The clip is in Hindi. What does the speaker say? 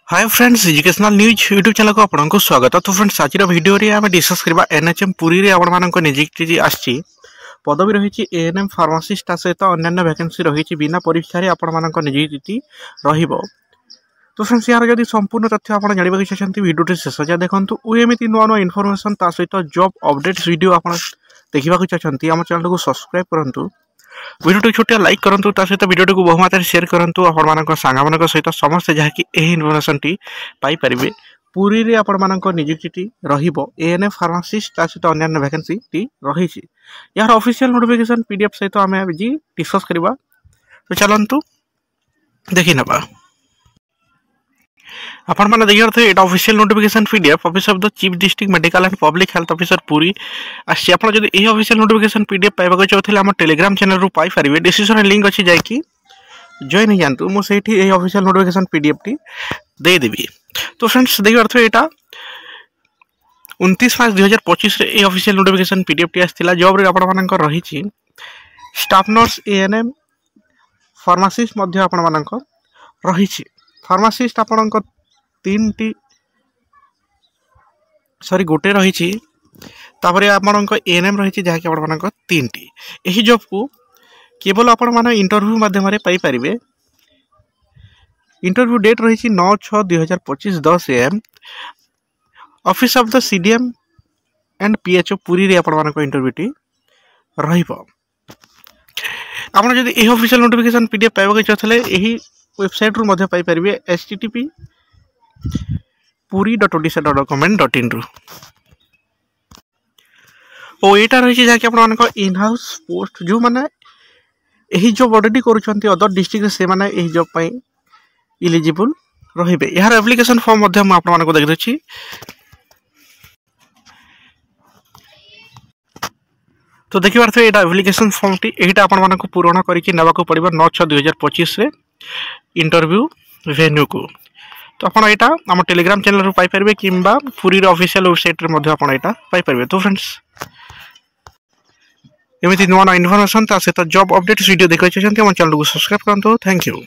Hi friends, educational news YouTube channel को आपको स्वागत। तो फ्रेंड्स, आज वीडियो रे आम डिस्कस करबा एनएचएम पुरी रे आपण मानक नियुक्ति आछि पदवी रही एएनएम फार्मासिस्ट सहित अन्य वैकेंसी रही बिना परीक्षा रे आपण मानक नियुक्ति रहिबो। तो फ्रेंड्स, यार जदि संपूर्ण तथ्य आप जानवा चाहते वीडियो शेष जाए देखो एमती नुआ नुआ इनफॉरमेशन ता सहित जॉब अपडेट्स वीडियो आप देखा चाहते आम चैनल को सब्सक्राइब करूँ, वीडियो छोटिया लाइक करूँ, सहित वीडियो को बहुमात्रा शेयर करूँ आपण सांग सहित समस्ते जहाँकि इनफर्मेशन टी पाइपर। पुरी रे आपण मानक नियुक्ति रहिबो एएनएम फार्मासिस्ट सहित अन्य वैकेंसी टी रही यार ऑफिशियल नोटिफिकेशन पीडीएफ सहित आम आज डिस्कस करबा। तो चलतु देखि नबा। आपण मैंने देखिए थे एटा official notification PDF office of the chief district medical and public health officer Puri आसी। आप जब यही ऑफिशियल नोटिफिकेशन पीडीएफ पाइबा चाहते आम टेलीग्राम चैनल रू पाई पारे। डिस्क्रिप्शन लिंक अच्छी जाकि जॉइन हो जातु, मुझे यही ऑफिशियल नोटिफिकेशन पीडीएफ टी देदेवी। तो फ्रेंड्स, देखिए यहाँ 29 मार्च 2025 रे ऑफिशियल नोटिफिकेशन पीडीएफ टी आसाला। जॉब रे आपण मानक रही स्टाफ नर्स एएनएम फार्मासिस्ट मध्य आपण मानक रही। फार्मासिस्ट आपण तीन टी सॉरी गोटे रही आपण एएनएम रही जहाँकि आप तीन टी। यही जॉब को केवल आपण माने इंटरव्यू माध्यम पाई पारिबे। इंटरव्यू डेट रही 9/6/2025 10 AM office of the CDM and PHO Puri रे आपण मानक इंटरव्यू टी रहिबो। आपण जदि एही ऑफिशियल नोटिफिकेशन पीडीएफ पाइबा चाहते यही वेबसाइट रू मध्य पाई पारिबे http://puri.odisha.gov.in रू। ओ एटा रही जहाँकि आप इन हाउस पोस्ट जो मैंने यही जॉब ऑलरेडी करुँच अदर डिस्ट्रिक्ट से मैंने यही जॉब पाई इलिजिबल रहिबे। यार एप्लिकेशन फॉर्म मध्य मैं आपको देखि दछि। तो देखिबार थे एटा एप्लिकेशन फॉर्म टी एटा आपण मानक पूर्ण करिकि नेबाको पड़िबो 9/6/2025 रे इंटरव्यू वेन्यू को। तो आप यहाँ आम टेलीग्राम चैनल पाई पारे कि पुरी ऑफिशियल वेबसाइट रे मध्य आपण यहाँ पाई पारे। तो फ्रेंड्स, एमती नुआ नुआ इनफॉरमेशन सहित जॉब अपडेट्स वीडियो देखा चाहते हैं चैनल को सब्सक्राइब करूँ। Thank you.